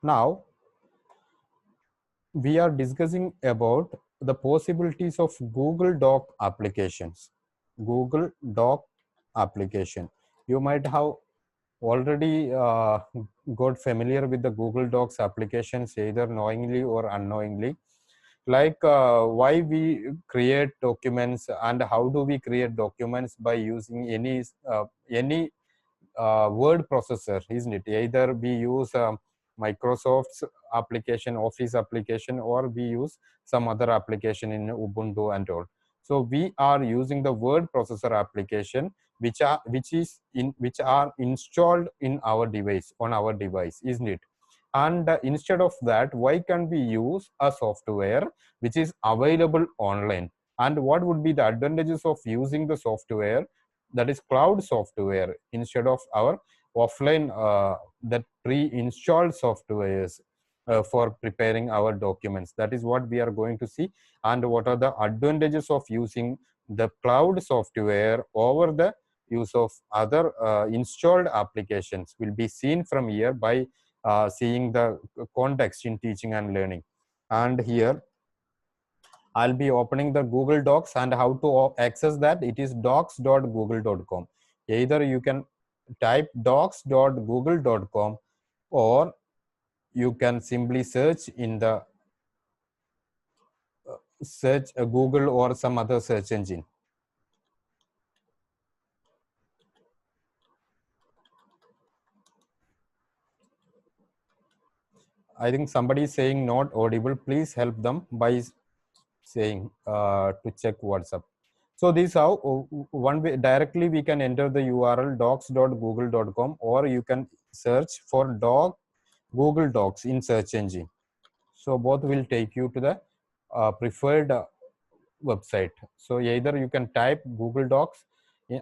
Now we are discussing about the possibilities of Google Doc applications. Google Doc application. You might have already got familiar with the Google Docs applications either knowingly or unknowingly. Like why we create documents and how do we create documents by using any word processor, isn't it? Either we use Microsoft's application, Office application, or we use some other application in Ubuntu and all. So we are using the word processor application, which are installed in our device, on our device, isn't it? And instead of that, why can't we use a software which is available online? And what would be the advantages of using the software that is cloud software instead of our offline that pre-installed softwares for preparing our documents? That is what we are going to see, and what are the advantages of using the cloud software over the use of other installed applications will be seen from here by seeing the context in teaching and learning. And here I'll be opening the Google Docs, and how to access that. It is docs.google.com. Either you can type docs.google.com, or you can simply search in the search Google or some other search engine. I think somebody is saying not audible. Please help them by saying to check WhatsApp. So this how one way directly we can enter the URL docs.google.com, or you can search for Google Docs in search engine. So both will take you to the preferred website. So either you can type Google Docs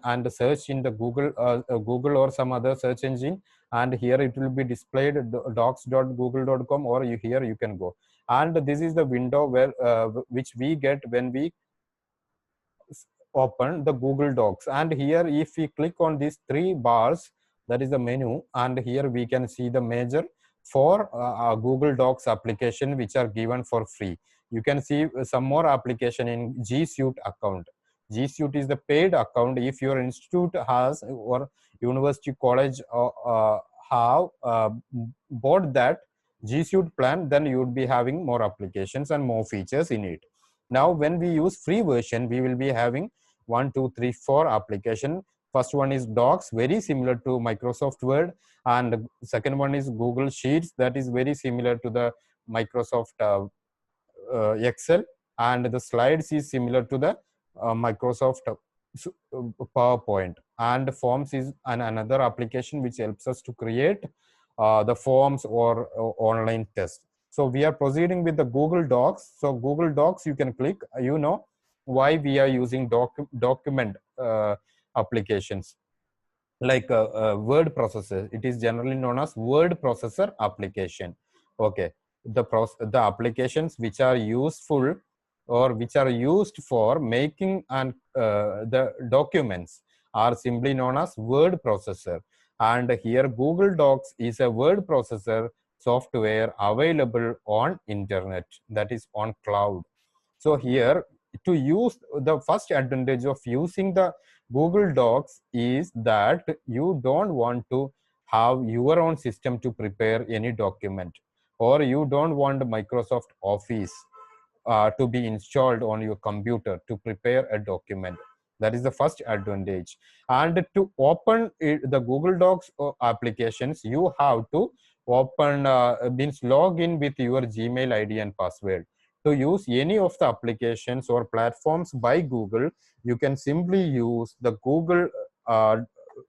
and search in the Google or some other search engine, and here it will be displayed docs.google.com, or here you can go. And this is the window where which we get when we open the Google Docs. And here if we click on these three bars, that is the menu, and here we can see the major four Google Docs application which are given for free. You can see some more application in G Suite account. G Suite is the paid account. If your institute has, or university college have bought that G Suite plan, then you would be having more applications and more features in it. Now when we use free version, we will be having 1 2 3 4 application. First one is Docs, very similar to Microsoft Word, and second one is Google Sheets, that is very similar to the Microsoft Excel, and the Slides is similar to the Microsoft PowerPoint, and Forms is another application which helps us to create the forms or online tests. So we are proceeding with the Google Docs. So Google Docs, you can click, you know why we are using document applications like word processor. It is generally known as word processor application. Okay, the applications which are useful or which are used for making and the documents are simply known as word processor. And here Google Docs is a word processor software available on internet, that is on cloud. So here, to use the first advantage of using the Google Docs is that you don't want to have your own system to prepare any document, or you don't want Microsoft Office to be installed on your computer to prepare a document. That is the first advantage. And to open the Google Docs applications, you have to open means log in with your Gmail ID and password. To use any of the applications or platforms by Google, you can simply use the Google uh,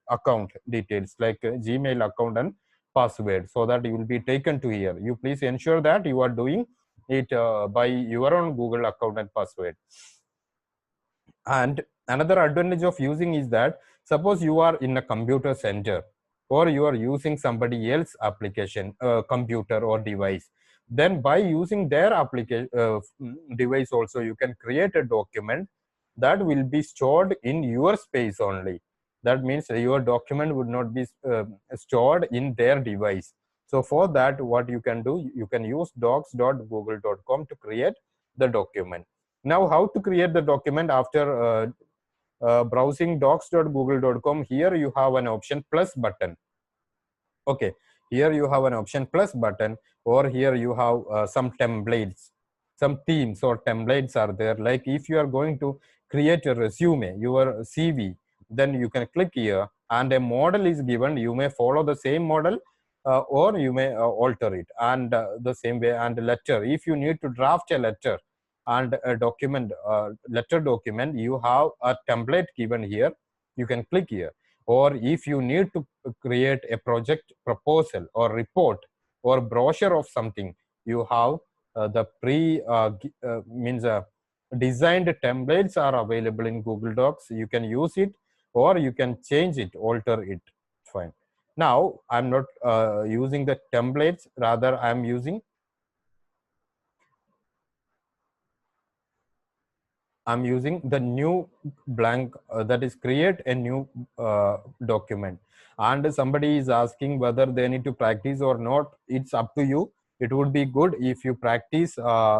account details, like Gmail account and password, so that you will be taken to here. You please ensure that you are doing it by your own Google account and password. And another advantage of using is that, suppose you are in a computer center, or you are using somebody else application computer or device, then by using their application device also, you can create a document that will be stored in your space only. That means your document would not be stored in their device. So for that, what you can do, you can use docs.google.com to create the document. Now, how to create the document after browsing docs.google.com? Here you have an option plus button. Okay, here you have an option plus button, or here you have some templates, some themes or templates are there. Like if you are going to create a resume, your CV, then you can click here and a model is given. You may follow the same model or you may alter it, and the same way. And letter, if you need to draft a letter and a document, letter document, you have a template given here. You can click here. Or if you need to create a project proposal or report or brochure of something, you have the designed templates are available in Google Docs. You can use it or you can change it, alter it. Fine. Now I'm not using the templates, rather I'm using the new blank, that is create a new document. And somebody is asking whether they need to practice or not. It's up to you. It would be good if you practice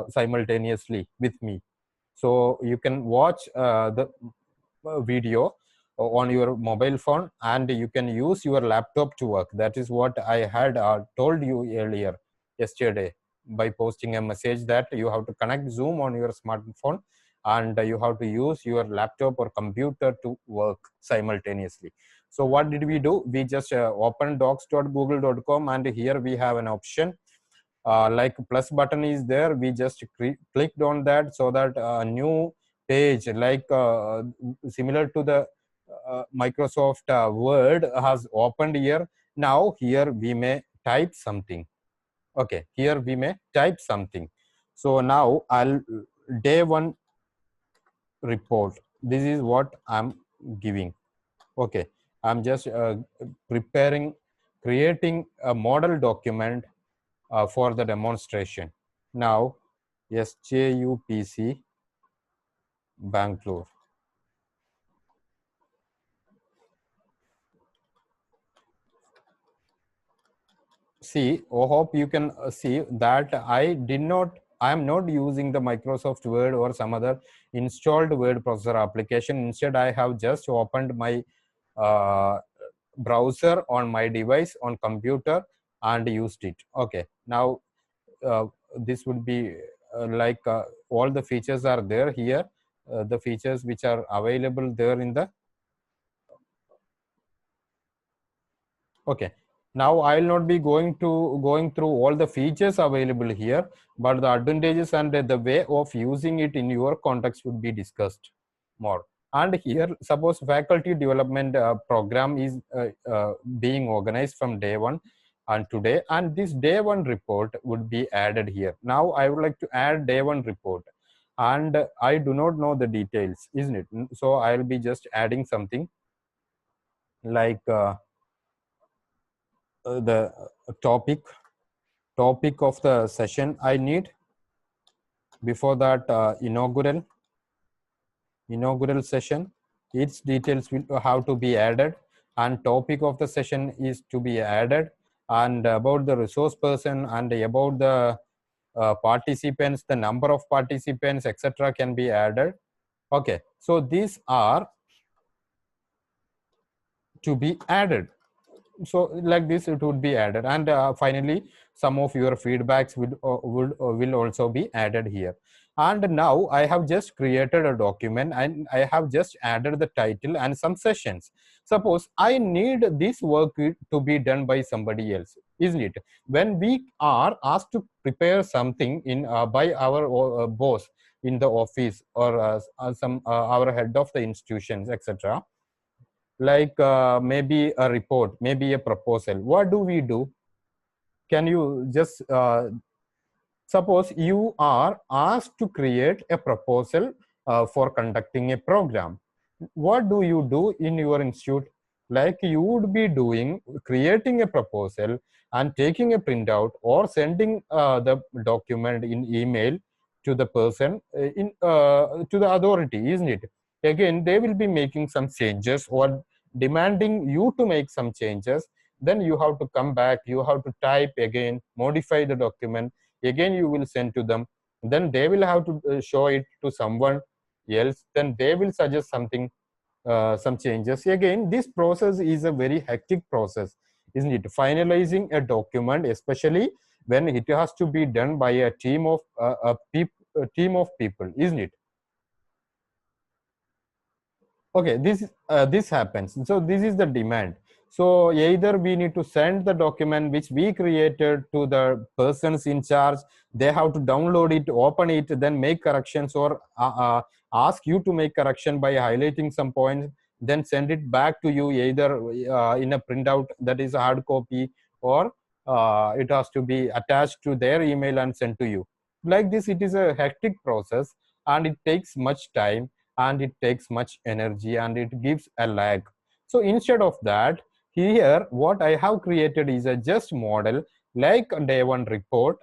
simultaneously with me. So you can watch the video on your mobile phone, and you can use your laptop to work. That is what I had told you earlier yesterday by posting a message that you have to connect Zoom on your smartphone and you have to use your laptop or computer to work simultaneously. So what did we do? We just open docs.google.com, and here we have an option like plus button is there. We just clicked on that, so that a new page like similar to the Microsoft Word has opened here. Now here we may type something. Okay, here we may type something. So now I'll day one report. This is what I'm giving. Okay, I'm just creating a model document for the demonstration. Now, SJUPC Bangalore. See, I hope you can see that I am not using the Microsoft Word or some other installed word processor application. Instead, I have just opened my browser on my device on computer and used it. Okay, now this would be like all the features are there here. The features which are available there in the okay. Now I will not be going through all the features available here, but the advantages and the way of using it in your context would be discussed more. And here, suppose faculty development program is being organized from day one and today, and this day one report would be added here. Now I would like to add day one report, and I do not know the details, isn't it? So I will be just adding something like the topic of the session I need. Before that, inaugural session, its details will have to be added, and topic of the session is to be added, and about the resource person and about the participants, the number of participants, etc. can be added. Okay, so these are to be added. So like this it would be added, and finally some of your feedbacks will also be added here. And now I have just created a document and I have just added the title and some sessions. Suppose I need this work to be done by somebody else, isn't it? When we are asked to prepare something in by our boss in the office, or some our head of the institutions, etc., like maybe a report, maybe a proposal, what do we do? Can you just suppose you are asked to create a proposal for conducting a program. What do you do in your institute? Like you would be doing creating a proposal and taking a printout or sending the document in email to the person to the authority, isn't it? Again, they will be making some changes or demanding you to make some changes. then you have to come back, you have to type again, modify the document, again you will send to them, then they will have to show it to someone else, then they will suggest something, some changes. Again, this process is a very hectic process, isn't it? Finalizing a document, especially when it has to be done by a team of a team of people, isn't it? Okay, this happens. So this is the demand. So either we need to send the document which we created to the persons in charge, they have to download it, open it, then make corrections, or ask you to make correction by highlighting some points, then send it back to you either in a printout, that is a hard copy, or it has to be attached to their email and sent to you. Like this, it is a hectic process and it takes much time and it takes much energy and it gives a lag. So instead of that, here what I have created is a just model like a day one report,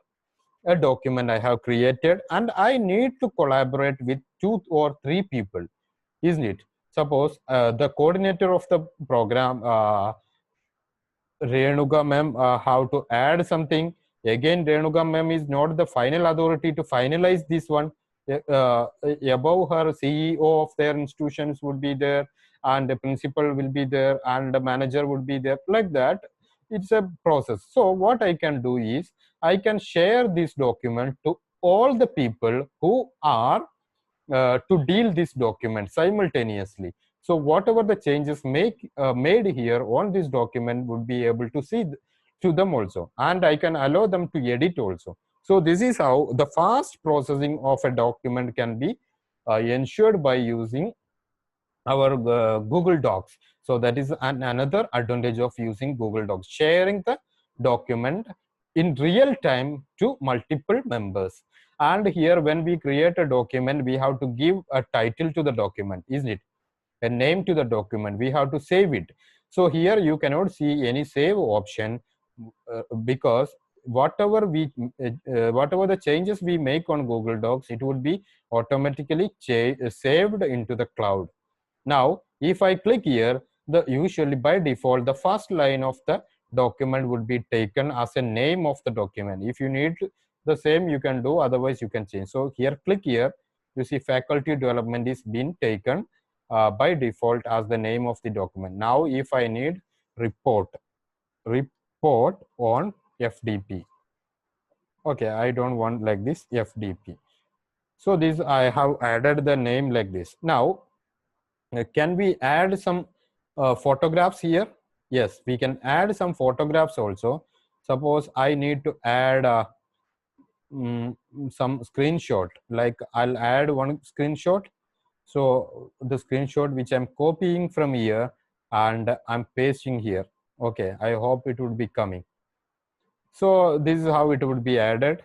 a document I have created, and I need to collaborate with 2 or 3 people, isn't it? Suppose the coordinator of the program, Renuga ma'am, how to add something. Again, Renuga ma'am is not the final authority to finalize this one. Above her, CEO of their institutions would be there, and the principal will be there, and the manager would be there. Like that, it's a process. So what I can do is I can share this document to all the people who are to deal this document simultaneously. So whatever the changes made here on this document would be able to see to them also, and I can allow them to edit also. So this is how the fast processing of a document can be ensured by using our Google Docs. So that is another advantage of using Google Docs, sharing the document in real time to multiple members. And here, when we create a document, we have to give a title to the document, isn't it? A name to the document. We have to save it. So here you cannot see any save option because whatever the changes we make on Google Docs, it would be automatically saved into the cloud. Now, if I click here, the usually by default, the first line of the document would be taken as a name of the document. If you need the same, you can do, otherwise you can change. So here, click here, you see faculty development is being taken by default as the name of the document. Now, if I need report on FDP. Okay, I don't want like this FDP. So this I have added the name like this. Now, can we add some photographs here? Yes, we can add some photographs also. Suppose I need to add some screenshot, like I'll add one screenshot. So the screenshot which I'm copying from here and I'm pasting here. Okay, I hope it would be coming. So this is how it would be added.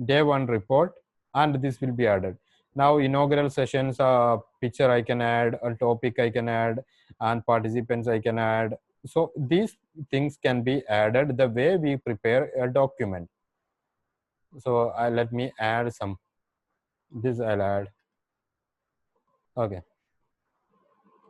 Day one report, and this will be added. Now inaugural sessions, picture I can add, a topic I can add, and participants I can add. So these things can be added the way we prepare a document. So let me add some. This I'll add. Okay.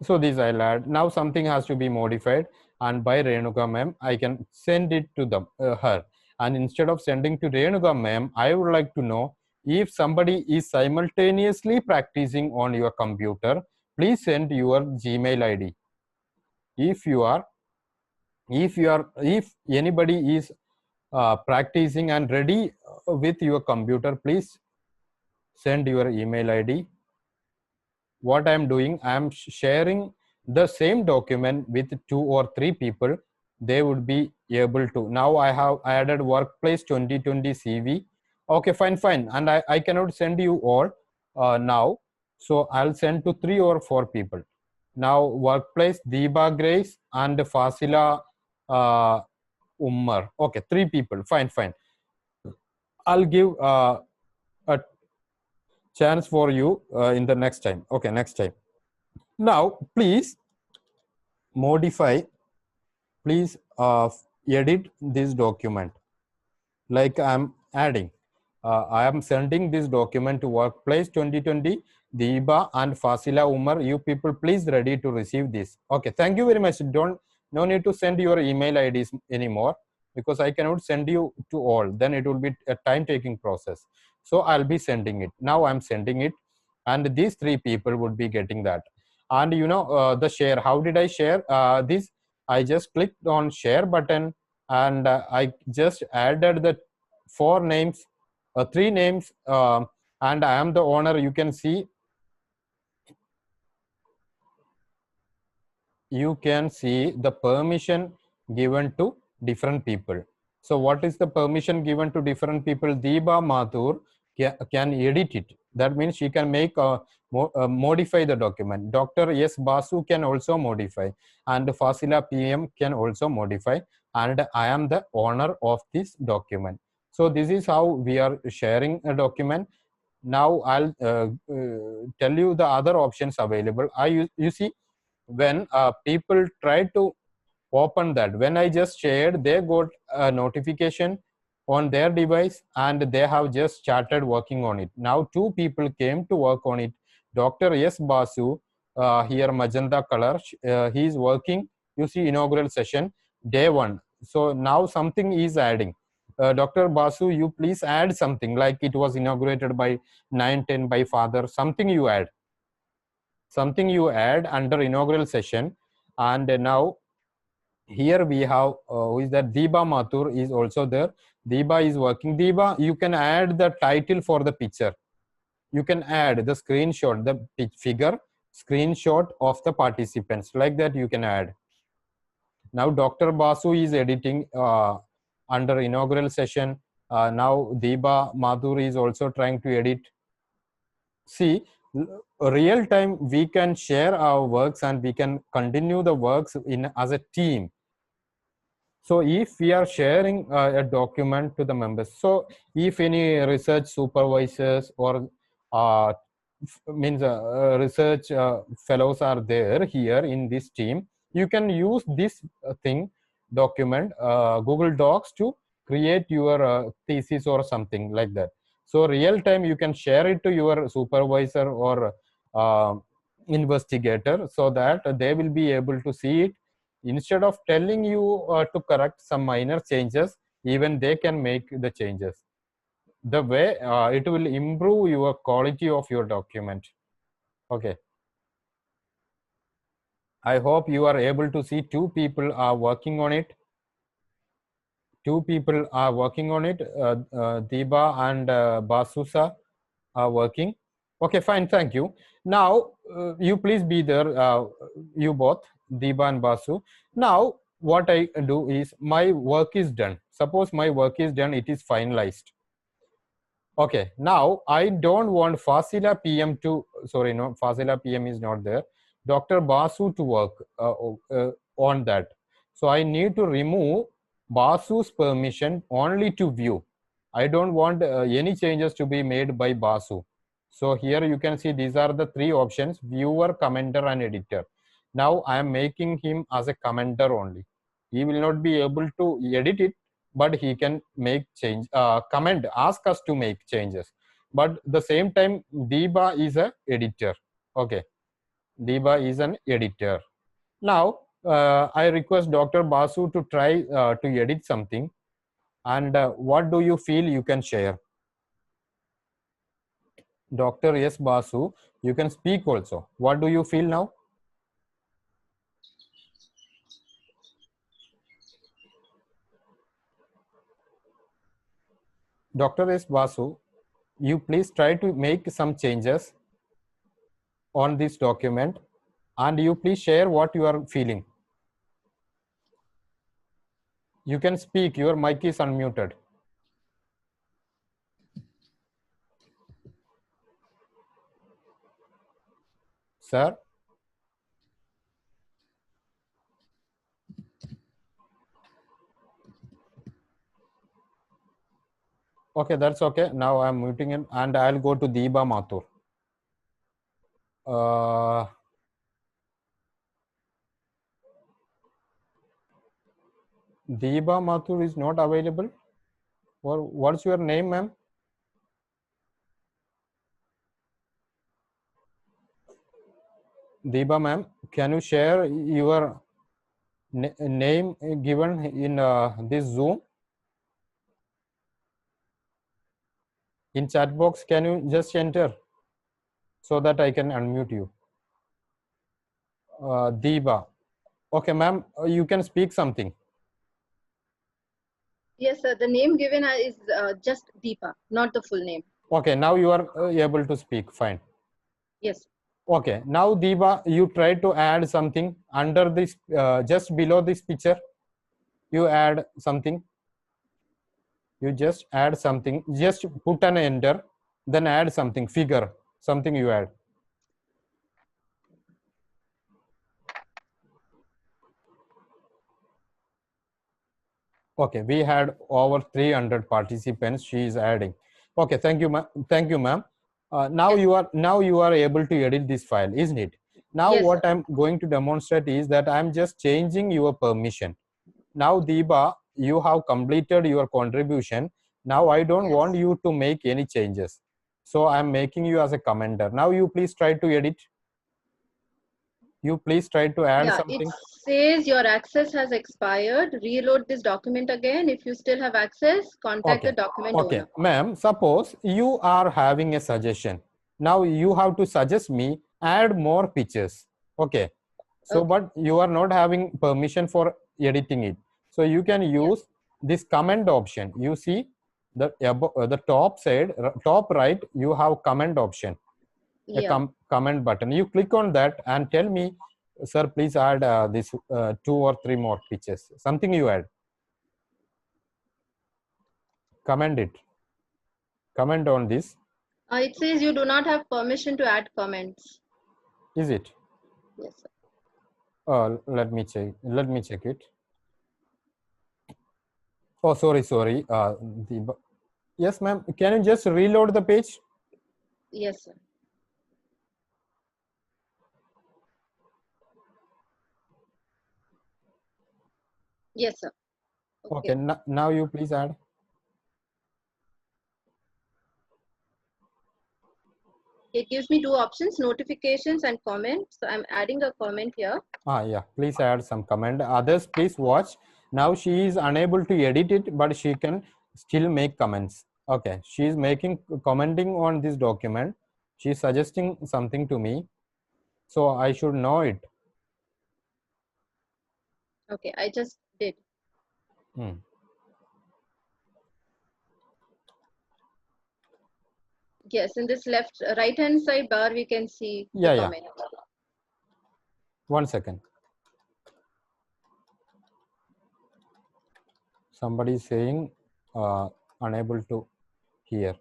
So this I'll add. Now something has to be modified, and by Renuka ma'am, I can send it to them, her. And instead of sending to Renuka ma'am, I would like to know if somebody is simultaneously practicing on your computer, please send your Gmail ID. If anybody is practicing and ready with your computer, please send your email ID. What I'm doing, I'm sharing the same document with 2 or 3 people. They would be able to. Now I have added workplace 2020 CV. Okay, fine. And I cannot send you all now. So I'll send to 3 or 4 people. Now workplace Deepa Grace and Fasila Umar. Okay, 3 people. Fine. I'll give a chance for you in the next time. Okay, next time. Now, please modify, please edit this document like I'm adding. I am sending this document to workplace 2020, Deeba and Fasila Umar. You people please ready to receive this. Okay, thank you very much. Don't No need to send your email IDs anymore, because I cannot send you to all. Then it will be a time-taking process. So I'll be sending it. Now I'm sending it, and these 3 people would be getting that. And the share. How did I share this? I just clicked on share button, and I just added the 4 names, 3 names, and I am the owner. You can see the permission given to different people. So what is the permission given to different people? Deepa Mathur can edit it. That means she can make modify the document. Dr. S. Basu can also modify, and Fasila PM can also modify, and I am the owner of this document. So this is how we are sharing a document. Now I'll tell you the other options available. You see, when people try to open that, when I just shared, they got a notification on their device, and they have just started working on it. Now 2 people came to work on it. Dr. S. Basu, here magenta color, he is working. You see, inaugural session day 1. So now something is adding. Dr. Basu, you please add something, like it was inaugurated by 910 by father. Something you add under inaugural session. And now here we have who is that? Deepa Mathur is also there. Deepa is working. Deepa, you can add the title for the picture. You can add the screenshot, the figure screenshot of the participants, like that you can add. Now Dr. Basu is editing under inaugural session. Now Deepa Mathur is also trying to edit. See, real time we can share our works, and we can continue the works in as a team. So if we are sharing a document to the members, so if any research supervisors or research fellows are there here in this team, you can use this thing, document, Google Docs, to create your thesis or something like that. So real time you can share it to your supervisor or investigator, so that they will be able to see it. Instead of telling you to correct some minor changes, even they can make the changes. The way it will improve your quality of your document. Okay. I hope you are able to see 2 people are working on it. 2 people are working on it. Deepa and Basusa are working. Okay, fine, thank you. Now, you please be there, you both, Deepa and Basu. Now, what I do is, my work is done. Suppose my work is done, it is finalized. Okay, now I don't want Fasila PM to, sorry, no, Fasila PM is not there. Dr. Basu to work on that. So I need to remove Basu's permission only to view. I don't want any changes to be made by Basu. So here you can see these are the 3 options: viewer, commenter, and editor. Now I am making him as a commenter only. He will not be able to edit it, but he can make change, comment, ask us to make changes. But the same time, Deepa is a editor. Okay, Deepa is an editor. Now I request Dr. Basu to try to edit something. And what do you feel you can share? Dr. S. Basu, you can speak also. What do you feel now? Dr. S. Basu, you please try to make some changes on this document, and you please share what you are feeling. You can speak, your mic is unmuted. Sir? Okay, that's okay. Now I'm muting him, and I'll go to Deepa Mathur. Deepa Mathur is not available. Or what's your name, ma'am? Deepa ma'am, can you share your name given in this Zoom? In chat box, can you just enter so that I can unmute you? Deepa. Okay, ma'am, you can speak something. Yes, sir. The name given is just Deepa, not the full name. Okay, now you are able to speak. Fine. Yes. Okay, now Deepa, you try to add something under this, just below this picture. You add something. You just add something. Just put an enter, then add something. Figure something you add. Okay, we had over 300 participants. She is adding. Okay, thank you, ma'am. Thank you, ma'am. Now you are able to edit this file, isn't it? Now Yes, what sir. I'm going to demonstrate is that I'm just changing your permission. Now, Deepa, you have completed your contribution. Now I don't Yes. want you to make any changes. So I'm making you as a commenter. Now you please try to edit. You please try to add Yeah, it something. says your access has expired. Reload this document again. If you still have access, contact the document Okay, owner. ma'am, suppose you are having a suggestion. Now you have to suggest me add more pictures. Okay. So, Okay. but you are not having permission for editing it. So you can use this comment option. You see the top side, top right, you have comment option, a Yeah. comment button. You click on that and tell me, sir, please add this 2 or 3 more pictures. Something you add. Comment it. Comment on this. It says you do not have permission to add comments. Is it? Yes, sir. Let me check. Let me check it. Oh, sorry. Yes, ma'am. Can you just reload the page? Yes, sir. Yes, sir. Okay. Now you please add. It gives me 2 options, notifications and comments. So I'm adding a comment here. Yeah. Please add some comment. Others, please watch. Now she is unable to edit it, but she can still make comments. Okay. She is commenting on this document. She is suggesting something to me. So I should know it. Okay, I just did. Yes, in this right hand side bar, we can see the comment. 1 second. Somebody is saying unable to hear.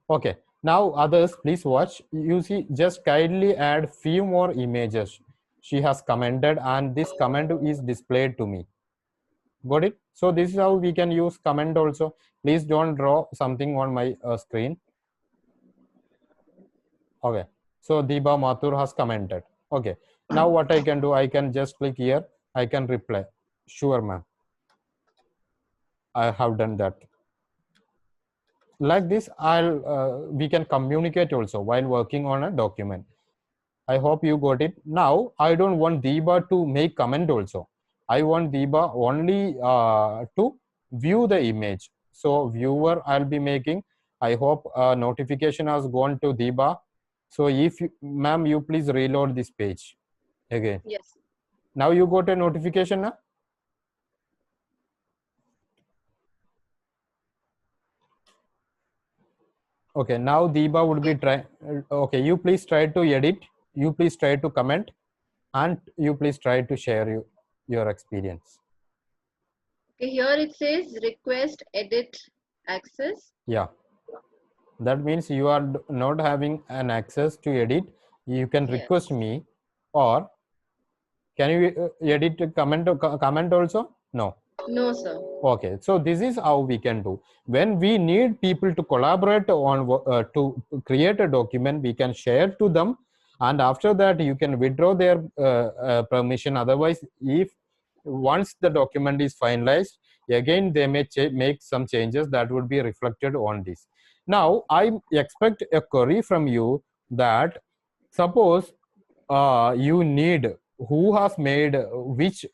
Okay. Now others, please watch. You see, just kindly add few more images. She has commented and this comment is displayed to me. Got it? So this is how we can use comment also. Please don't draw something on my screen. Okay. So Deepa Mathur has commented. Okay. Now what I can do, I can just click here. I can reply. Sure, ma'am. I have done that. Like this, we can communicate also while working on a document. I hope you got it. Now, I don't want Deepa to make comment also. I want Deepa only to view the image. So viewer, I'll be making. I hope notification has gone to Deepa. So if ma'am, you please reload this page again. Yes. Now you got a notification now? Okay, now Deepa would be trying. Okay, you please try to edit. You please try to comment. And you please try to share your experience. Okay, here it says request edit access. Yeah. That means you are not having an access to edit. You can request me, or can you edit a comment also? No. No, sir. Okay, so this is how we can do. When we need people to collaborate on to create a document, we can share to them, and after that you can withdraw their permission. Otherwise, if once the document is finalized, again they may make some changes that would be reflected on this. Now I expect a query from you that suppose you need who has made which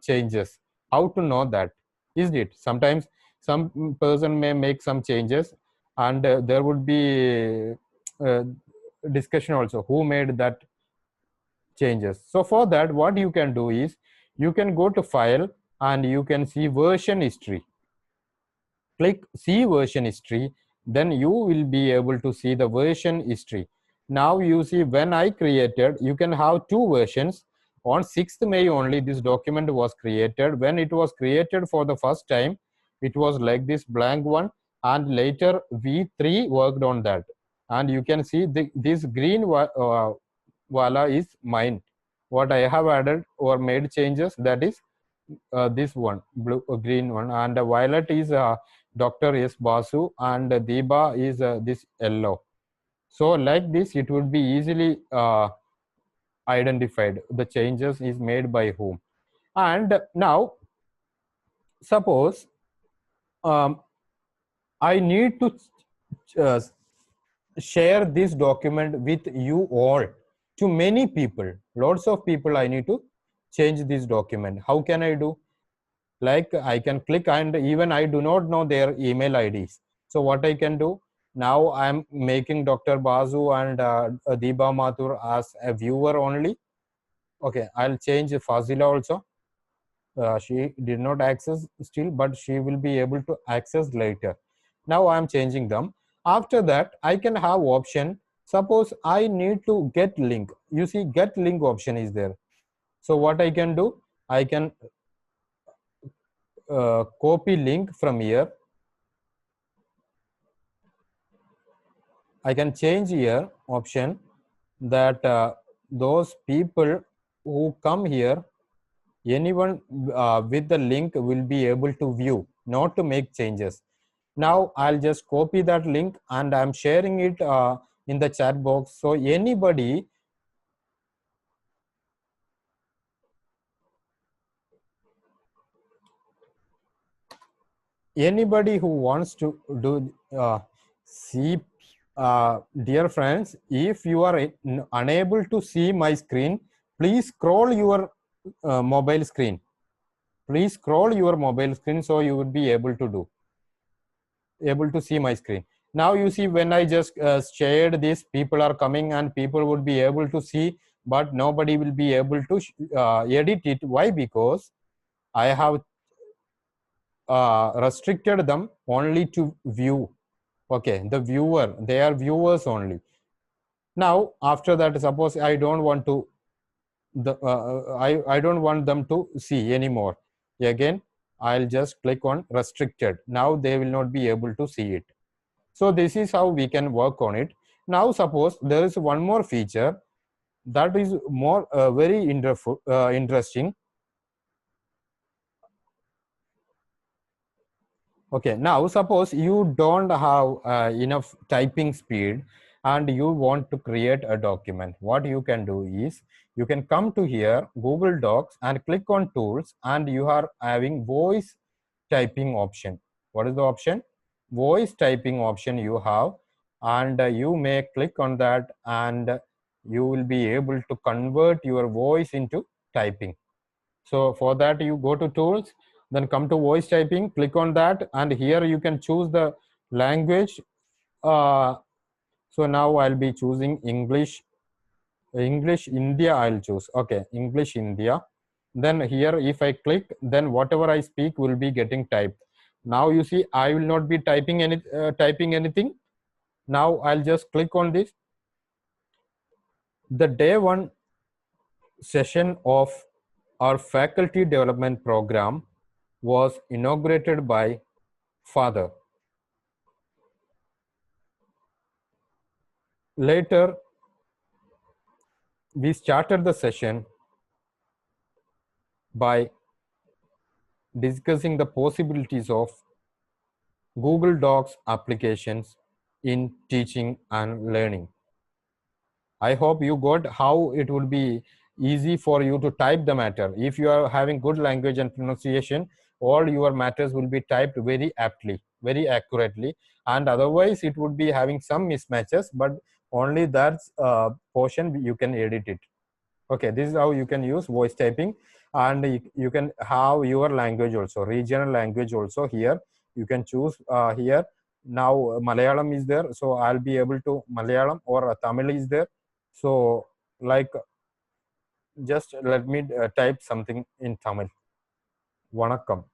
changes, how to know that? Is it sometimes some person may make some changes, and there would be discussion also who made that changes. So for that, what you can do is you can go to file and you can see version history. Click see version history, then you will be able to see the version history. Now you see when I created, you can have two versions. On 6th May only this document was created. When it was created for the first time, it was like this blank one, and later V3 worked on that. And you can see this green wala is mine. What I have added or made changes, that is this one, blue green one, and violet is Dr. S. Basu, and Deba is this yellow. So like this, it would be easily identified. The changes is made by whom. And now, suppose I need to uh, share this document with you all, to many people, lots of people. I need to change this document. How can I do? Like I can click, and even I do not know their email IDs. So what I can do, now I'm making Dr. Basu and Deepa Mathur as a viewer only. Okay, I'll change Fazila also. She did not access still, but she will be able to access later. Now I'm changing them. After that, I can have option. Suppose I need to get link. You see, get link option is there. So what I can do, I can copy link from here. I can change here option that those people who come here, anyone with the link will be able to view, not to make changes. Now I'll just copy that link and I'm sharing it in the chat box. So anybody who wants to do see, dear friends, if you are unable to see my screen, please scroll your mobile screen. Please scroll your mobile screen, so you would be able to see my screen. Now you see, when I just shared this, people are coming and people would be able to see, but nobody will be able to edit it. Why? Because I have restricted them only to view. Okay, the viewer, they are viewers only. Now after that, suppose I don't want to I don't want them to see anymore. Again, I'll just click on restricted. Now they will not be able to see it. So this is how we can work on it. Now suppose there is one more feature that is more very interesting. Okay, now suppose you don't have enough typing speed and you want to create a document. What you can do is you can come to here, Google Docs, and click on tools, and you are having voice typing option. What is the option? Voice typing option you have, and you may click on that, and you will be able to convert your voice into typing. So for that, you go to tools, then come to voice typing, click on that, and here you can choose the language. So now I'll be choosing English India. I'll choose, okay, English India. Then here, if I click, then whatever I speak will be getting typed. Now you see, I will not be typing anything. Now I'll just click on this. The day one session of our faculty development program was inaugurated by Father. Later, we started the session by discussing the possibilities of Google Docs applications in teaching and learning. I hope you got how it would be easy for you to type the matter. If you are having good language and pronunciation, all your matters will be typed very aptly, very accurately, and otherwise it would be having some mismatches, but only that portion you can edit it. Okay, this is how you can use voice typing, and you can have your language also, regional language also here. You can choose here. Now Malayalam is there, so I'll be able to Malayalam, or Tamil is there. So like, just let me type something in Tamil. Vanakkam.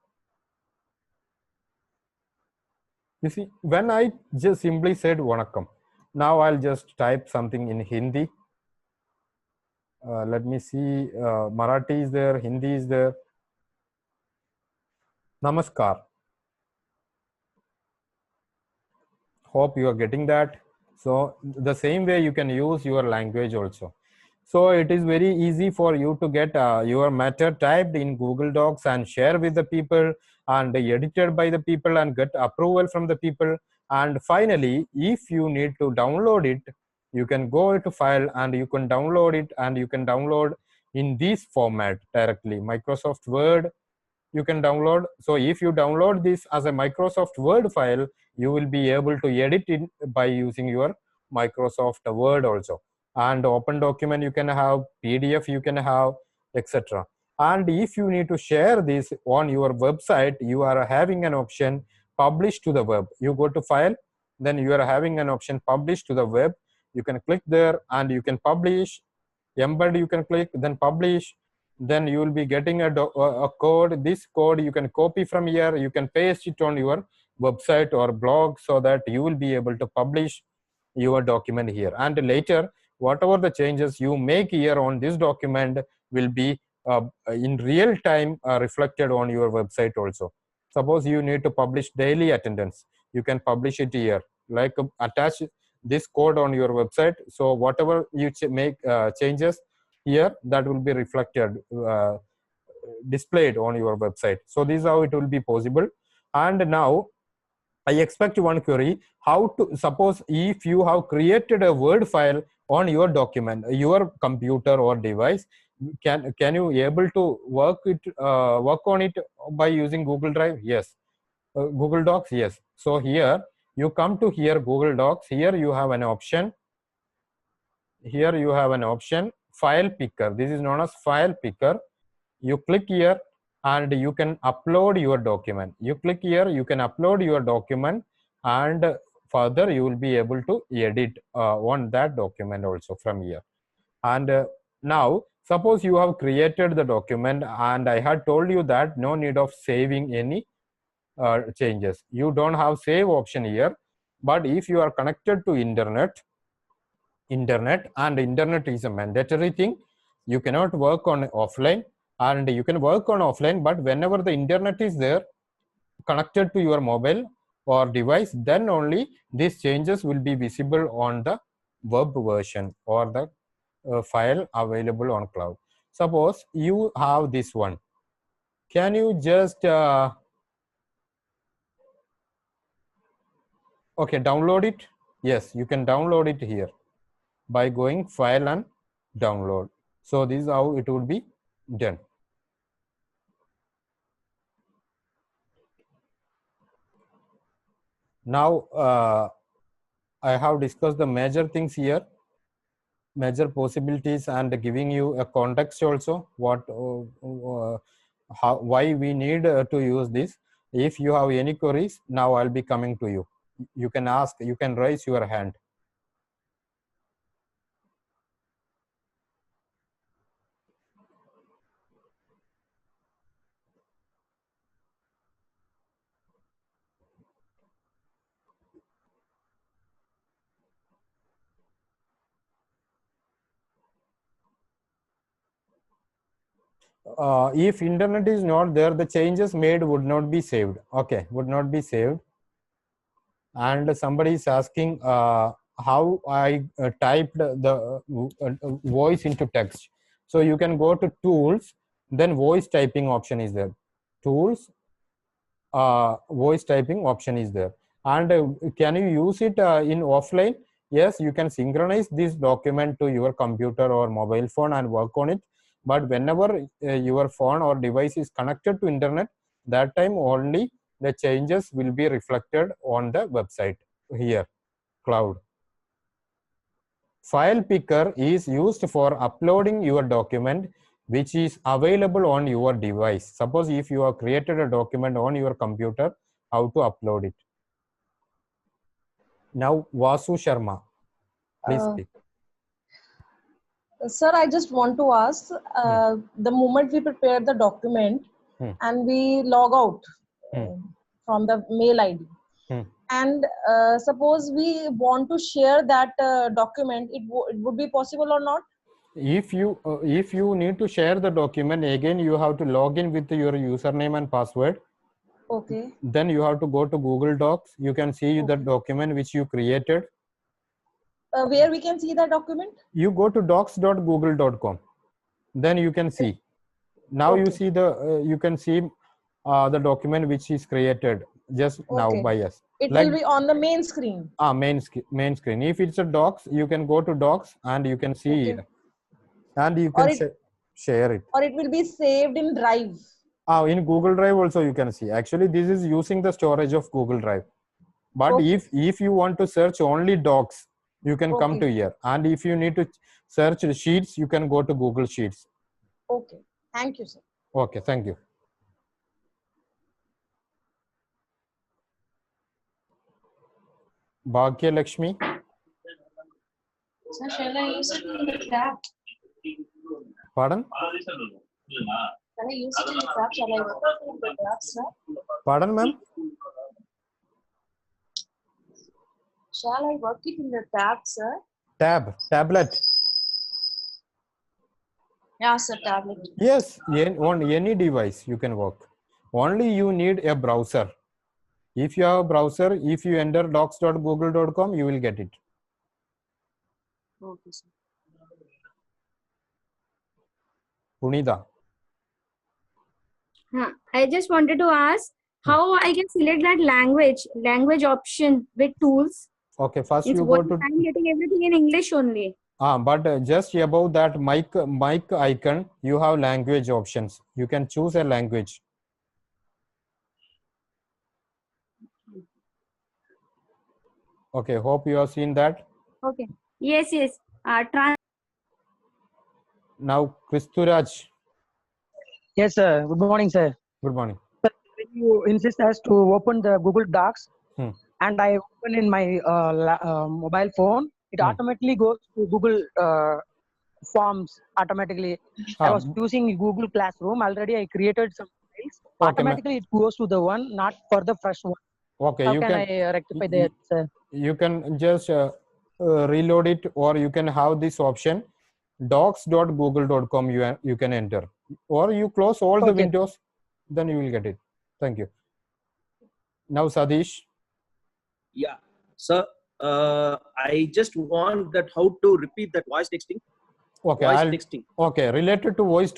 You see, when I just simply said Vanakkam, now I'll just type something in Hindi. Let me see, Marathi is there, Hindi is there. Namaskar. Hope you are getting that. So the same way you can use your language also. So it is very easy for you to get your matter typed in Google Docs and share with the people, and edited by the people, and get approval from the people. And finally, if you need to download it, you can go to file and you can download it, and you can download in this format directly. Microsoft Word, you can download. So if you download this as a Microsoft Word file, you will be able to edit it by using your Microsoft Word also. And open document you can have, PDF you can have, etc. And if you need to share this on your website, you are having an option publish to the web. You go to file, then you are having an option publish to the web. You can click there and you can publish. Embed you can click, then publish. Then you will be getting a code. This code you can copy from here, you can paste it on your website or blog, so that you will be able to publish your document here. And later, whatever the changes you make here on this document will be in real time reflected on your website also. Suppose you need to publish daily attendance, you can publish it here, like attach this code on your website. So whatever you make changes here, that will be reflected, displayed on your website. So this is how it will be possible. And now I expect one query: how to, suppose if you have created a Word file on your document, your computer or device, can you able to work on it by using Google Drive? Yes. Google Docs, yes. So here you come to here, Google Docs. Here you have an option. Here you have an option, file picker. This is known as file picker. You click here and you can upload your document. You click here, you can upload your document, and further you will be able to edit on that document also from here. And now suppose you have created the document, and I had told you that no need of saving any changes. You don't have save option here. But if you are connected to internet, and internet is a mandatory thing, you cannot work on offline, and you can work on offline, but whenever the internet is there connected to your mobile or device, then only these changes will be visible on the web version or the file available on cloud. Suppose you have this one, can you just okay, download it? Yes, you can download it here by going file and download. So this is how it would be done. Now I have discussed the major things here, major possibilities, and giving you a context also, what how, why we need to use this. If you have any queries, now I'll be coming to you. You can ask, you can raise your hand. If internet is not there, the changes made would not be saved. Okay, would not be saved. And somebody is asking how I typed the voice into text. So you can go to tools, then voice typing option is there. Tools, voice typing option is there. And can you use it in offline? Yes, you can synchronize this document to your computer or mobile phone and work on it. But whenever your phone or device is connected to internet, that time only the changes will be reflected on the website here, cloud. File picker is used for uploading your document which is available on your device. Suppose if you have created a document on your computer, how to upload it. Now Vasu Sharma, please speak. Sir, I just want to ask, the moment we prepare the document and we log out from the mail ID, and suppose we want to share that document, it would be possible or not? If you need to share the document, again you have to log in with your username and password. Okay. Then you have to go to Google Docs. You can see the document which you created. Where we can see that document? You go to docs.google.com. Then you can see. Now you see the you can see the document which is created just now by us. It will be on the main screen. Main screen. If it's a docs, you can go to docs and you can see it, and you can share it. Or it will be saved in Drive. In Google Drive also you can see. Actually, this is using the storage of Google Drive. But if you want to search only docs, you can come to here. And if you need to search sheets, you can go to Google Sheets. Okay. Thank you, sir. Okay, thank you. Bhagya Lakshmi. Sir, shall I use it in the tab? Pardon? Can I use it in the tab? Shall I work it in the tab, sir? Pardon, ma'am? Shall I work it in the tab, sir? Tablet. Yeah, sir, tablet. Yes, on any device you can work. Only you need a browser. If you have a browser, if you enter docs.google.com, you will get it. Okay, sir. Punida. I just wanted to ask how I can select that language option with tools. Okay, first it's you go to. I'm getting everything in English only. But just above that mic icon, you have language options. You can choose a language. Okay, hope you have seen that. Okay. Yes. Now, Kristuraj. Yes, sir. Good morning, sir. Good morning. Sir, you insist us to open the Google Docs, and I open in my mobile phone. It automatically goes to Google Forms automatically. I was using Google Classroom. Already I created some files. Automatically it goes to the one, not for the fresh one. Okay, How can I rectify that, sir? You can just reload it, or you can have this option docs.google.com you can enter, or you close all the windows, then you will get it. Thank you. Now Sadish. Yeah, sir, I just want that how to repeat that voice texting. Okay, texting. Okay, related to voice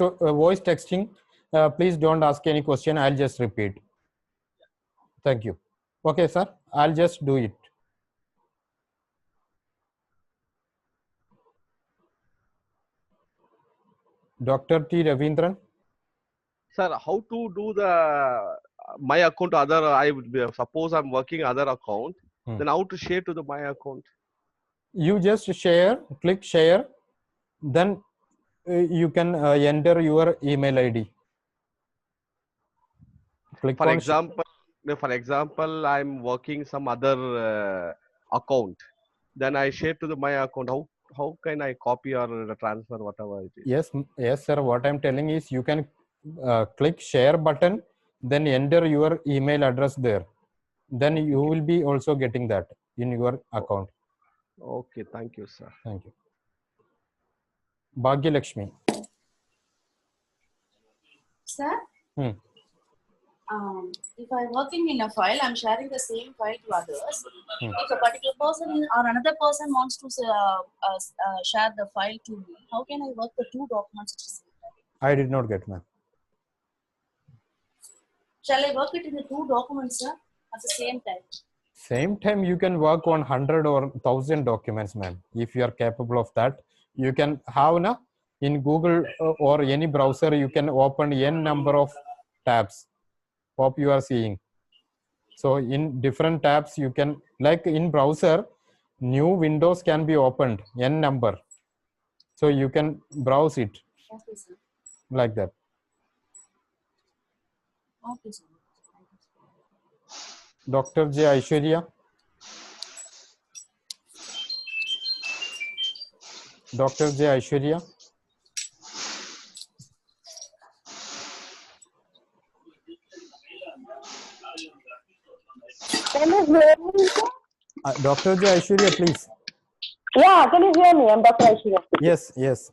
texting, please don't ask any question. I'll just repeat. Thank you. Okay, sir, I'll just do it. Dr. T. Ravindran. Sir, how to do the my account other? I would suppose I'm working other account. Then how to share to the my account? You just share, click share, then you can enter your email ID. Click for example, I'm working some other account. Then I share to the my account. How can I copy or transfer whatever it is? Yes, sir. What I'm telling is you can click share button, then enter your email address there. Then you will be also getting that in your account. Okay, thank you, sir. Thank you. Bhagya Lakshmi. Sir? If I'm working in a file, I'm sharing the same file to others. If a particular person or another person wants to share the file to me, how can I work the two documents at the same time? I did not get, ma'am. Shall I work it in the two documents, sir, at the same time? Same time, you can work on 100 or 1000 documents, ma'am. If you are capable of that, you can have in Google or any browser, you can open n number of tabs. Hope you are seeing. So in different tabs, you can, like in browser, new windows can be opened, n number. So you can browse it Okay, sir. like that. Okay, sir. Dr. J. Aishwarya. Dr. J. Aishwarya. Can you hear me? Dr. J. Aishwarya, please. Yeah, can you hear me? I'm Dr. Aishwarya. Yes, yes.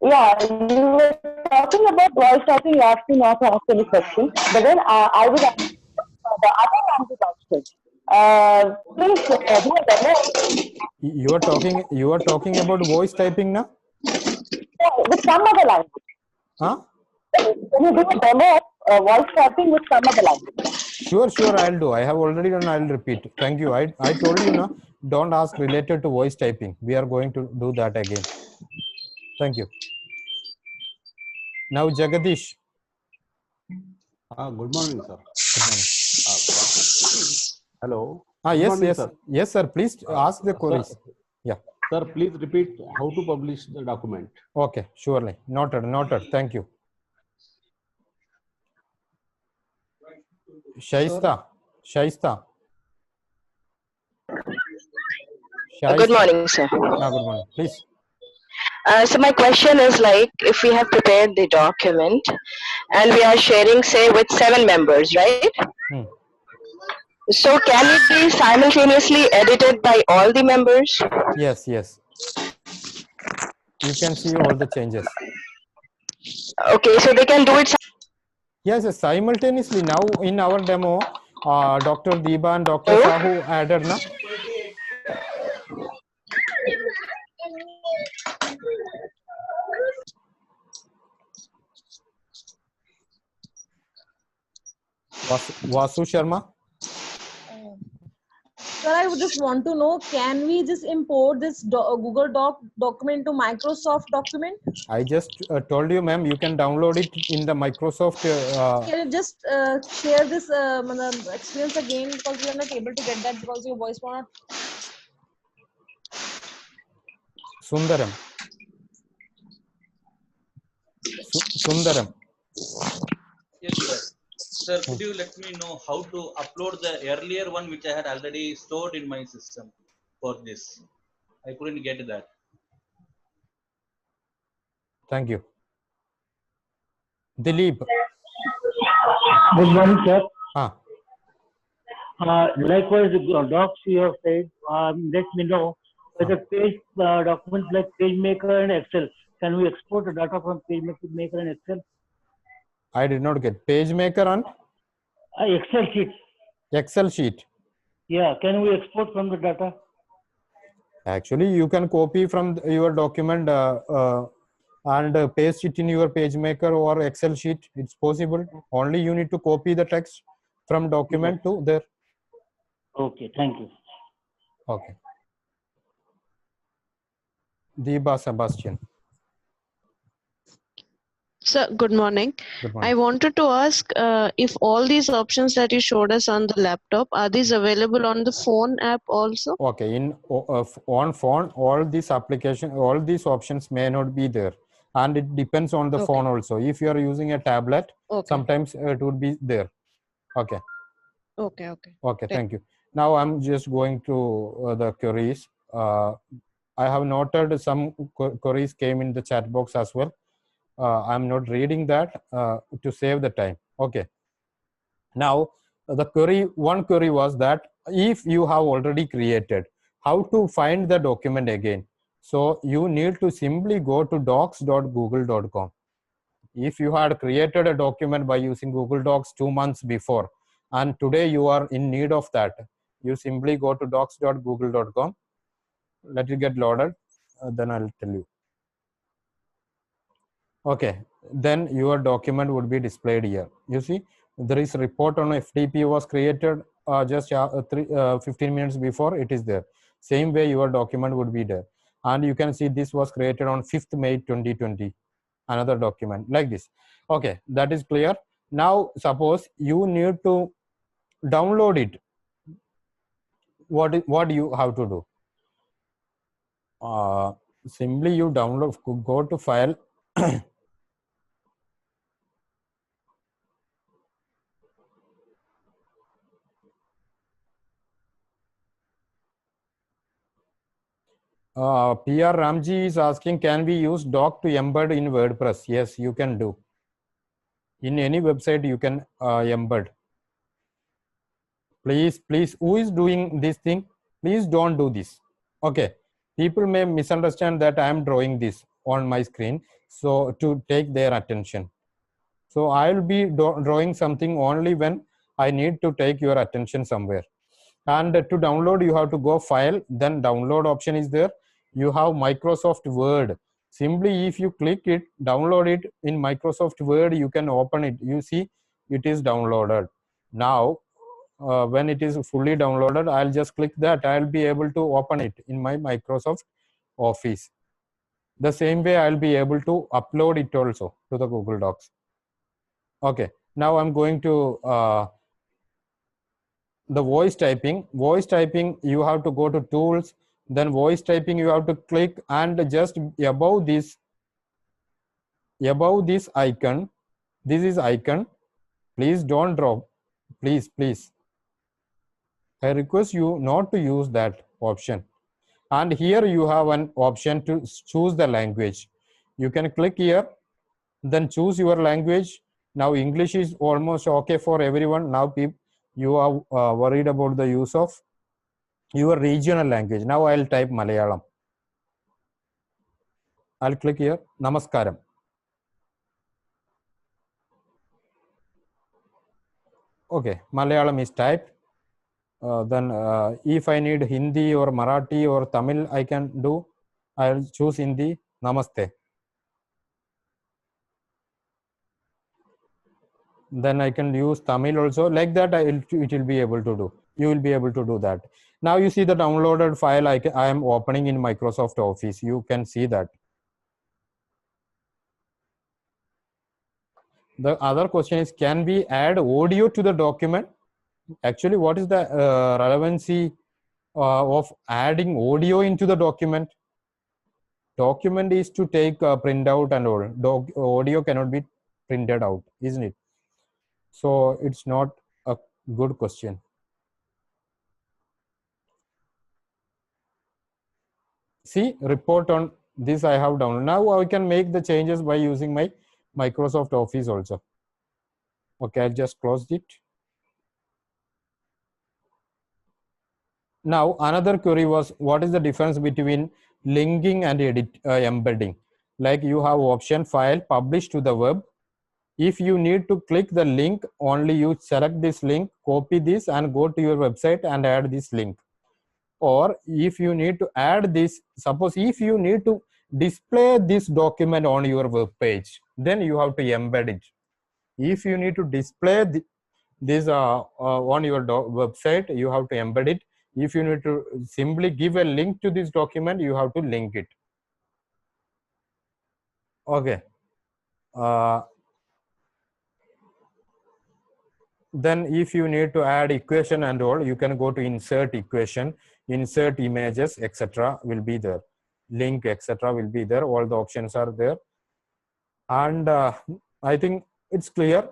Yeah, you were talking about voice typing. You asked me not to ask any question, but then I was asking the other language option. Please do a demo. You are talking about voice typing now? With some other language. Huh? Can you do a demo of voice typing with some other language? Sure, I'll do. I have already done. I'll repeat. Thank you. I told you now, don't ask related to voice typing. We are going to do that again. Thank you. Now, Jagadish. Good morning, sir. Good morning. Hello. Yes, morning, yes. Sir. Yes, sir. Please ask the queries. Yeah. Sir, please repeat how to publish the document. Okay, surely. Noted. Thank you. Shaista. Good morning, sir. Good morning. Please. So my question is like, if we have prepared the document and we are sharing, say, with 7 members, right? So can it be simultaneously edited by all the members? Yes. You can see all the changes. Okay, so they can do it. Yes, simultaneously. Now in our demo, Dr. Deeba and Dr. Sahu added na. Vasu Sharma. Sir, I would just want to know, can we just import this Google Doc document to Microsoft document? I just told you, ma'am, you can download it in the Microsoft. Can you just share this experience again, because we are not able to get that because your voice was not. Sundaram. Sundaram. Yes, sir. Sir, could you let me know how to upload the earlier one which I had already stored in my system for this? I couldn't get that. Thank you. Dilip. Good morning, sir. Likewise, the docs you have said, let me know whether page documents like PageMaker and Excel, can we export the data from PageMaker and Excel? I did not get PageMaker on Excel sheet. Excel sheet. Yeah, can we export from the data? Actually, you can copy from your document and paste it in your PageMaker or Excel sheet. It's possible. Only you need to copy the text from document to there. Okay, thank you. Okay. Deeba Sebastian. Sir, good morning. Good morning. I wanted to ask if all these options that you showed us on the laptop, are these available on the phone app also? Okay, on phone, all these options may not be there, and it depends on the phone also. If you are using a tablet, sometimes it would be there. Okay. Okay, thank you. Now I'm just going to the queries. I have noted some queries came in the chat box as well. I'm not reading that to save the time. Okay. Now, one query was that if you have already created, how to find the document again? So you need to simply go to docs.google.com. If you had created a document by using Google Docs 2 months before, and today you are in need of that, you simply go to docs.google.com. Let it get loaded, then I'll tell you. Okay, then your document would be displayed here. You see, there is a report on FTP was created just 15 minutes before. It is there. Same way your document would be there. And you can see this was created on 5th May 2020. Another document like this. Okay, that is clear. Now, suppose you need to download it. What do you have to do? Simply you download, go to file. PR Ramji is asking, can we use doc to embed in WordPress? Yes, you can do. In any website, you can embed. Please, who is doing this thing? Please don't do this. Okay. People may misunderstand that I am drawing this on my screen. So to take their attention. So I'll be drawing something only when I need to take your attention somewhere. And to download, you have to go file, then download option is there. You have Microsoft Word. Simply if you click it, download it in Microsoft Word, you can open it. You see it is downloaded. Now, when it is fully downloaded, I'll just click that. I'll be able to open it in my Microsoft Office. The same way I'll be able to upload it also to the Google Docs. Okay, now I'm going to the voice typing. Voice typing, you have to go to tools, then voice typing you have to click, and just above this icon, this is icon. Please don't drop. Please. I request you not to use that option. And here you have an option to choose the language. You can click here, then choose your language. Now English is almost okay for everyone. Now you are worried about the use of your regional language. Now I'll type Malayalam. I'll click here, Namaskaram. Okay, Malayalam is typed. Then if I need Hindi or Marathi or Tamil, I can do. I'll choose Hindi, Namaste. Then I can use Tamil also. Like that, it will be able to do. You will be able to do that. Now you see the downloaded file I am opening in Microsoft Office. You can see that. The other question is, can we add audio to the document? Actually, what is the relevancy of adding audio into the document? Document is to take a printout and all. Audio cannot be printed out, isn't it? So it's not a good question. See, report on this I have downloaded. Now I can make the changes by using my Microsoft Office also. Okay, I just closed it. Now another query was, what is the difference between linking and embedding? Like you have option file, publish to the web. If you need to click the link, only you select this link, copy this and go to your website and add this link. Or if you need to add this, suppose if you need to display this document on your web page, then you have to embed it. If you need to display this on your website, you have to embed it. If you need to simply give a link to this document, you have to link it. Okay. Then if you need to add equation and all, you can go to insert equation, insert images, etc. will be there. Link, etc. will be there. All the options are there. And I think it's clear.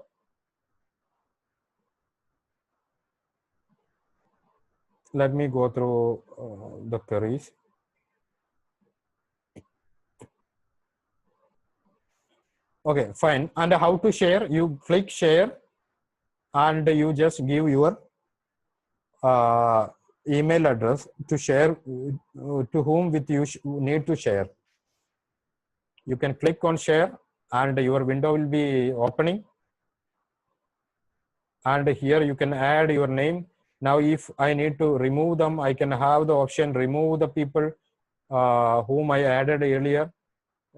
Let me go through the queries. Okay, fine. And how to share? You click share and you just give your email address to share to whom with you need to share. You can click on share and your window will be opening. And here you can add your name. Now, if I need to remove them, I can have the option remove the people whom I added earlier.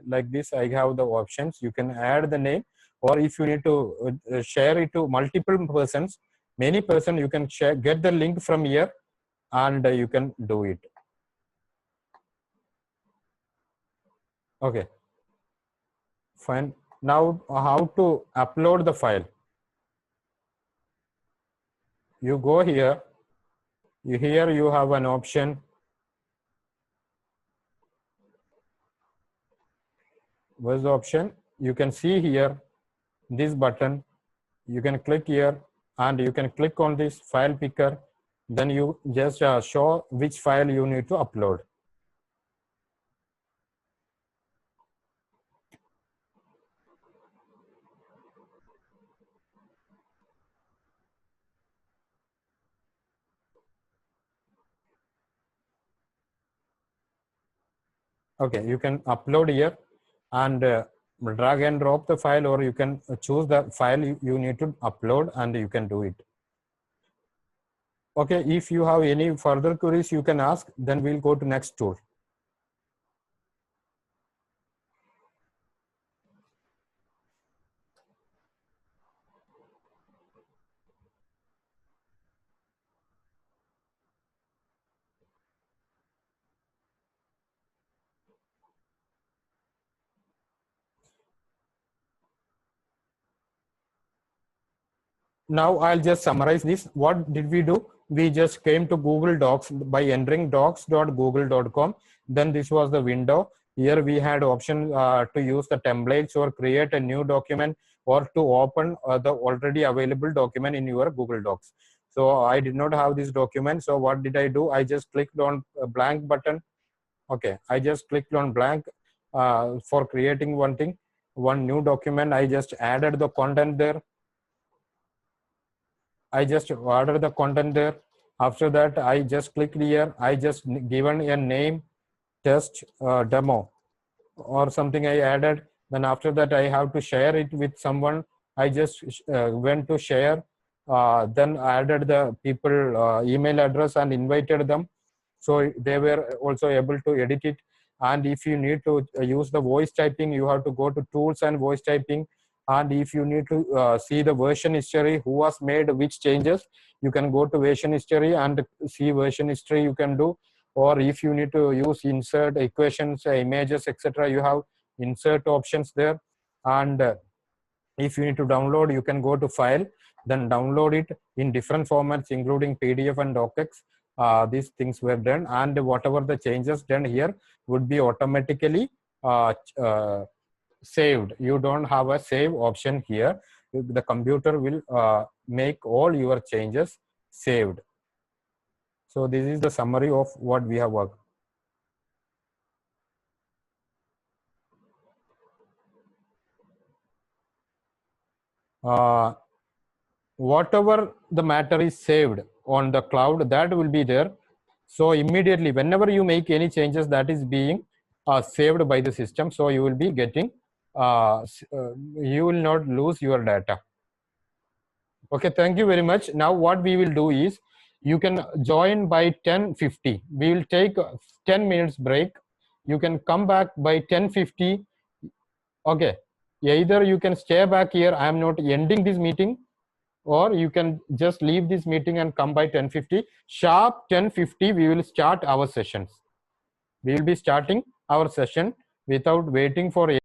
Like this, I have the options. You can add the name, or if you need to share it to multiple persons, many persons, you can share, get the link from here and you can do it. Okay, fine. Now, how to upload the file? You go here. Here you have an option. Where's the option? You can see here this button. You can click here and you can click on this file picker. Then you just show which file you need to upload. Okay, you can upload here and drag and drop the file, or you can choose the file you need to upload and you can do it. Okay, if you have any further queries, you can ask, then we'll go to next tool. Now I'll just summarize this. What did we do? We just came to Google Docs by entering docs.google.com. Then this was the window. Here we had option to use the templates or create a new document or to open the already available document in your Google Docs. So I did not have this document. So what did I do? I just clicked on a blank button. Okay, I just clicked on blank for creating one new document. I just added the content there. I just ordered the content there. After that, I just clicked here. I just given a name, test demo or something I added. Then after that, I have to share it with someone. I just went to share. Then I added the people email address and invited them. So they were also able to edit it. And if you need to use the voice typing, you have to go to tools and voice typing. And if you need to see the version history, who has made which changes, you can go to version history and see version history you can do. Or if you need to use insert equations, images, etc., you have insert options there. And if you need to download, you can go to file, then download it in different formats, including PDF and docx. These things were done, and whatever the changes done here would be automatically saved. You don't have a save option here. The computer will make all your changes saved. So this is the summary of what we have worked. Whatever the matter is saved on the cloud, that will be there. So immediately, whenever you make any changes, that is being saved by the system. So you will be getting, you will not lose your data. Okay, thank you very much. Now what we will do is, you can join by 10:50. We will take 10 minutes break. You can come back by 10:50. Okay, either you can stay back here. I am not ending this meeting, or you can just leave this meeting and come by 10:50. Sharp 10:50, we will start our sessions. We will be starting our session without waiting for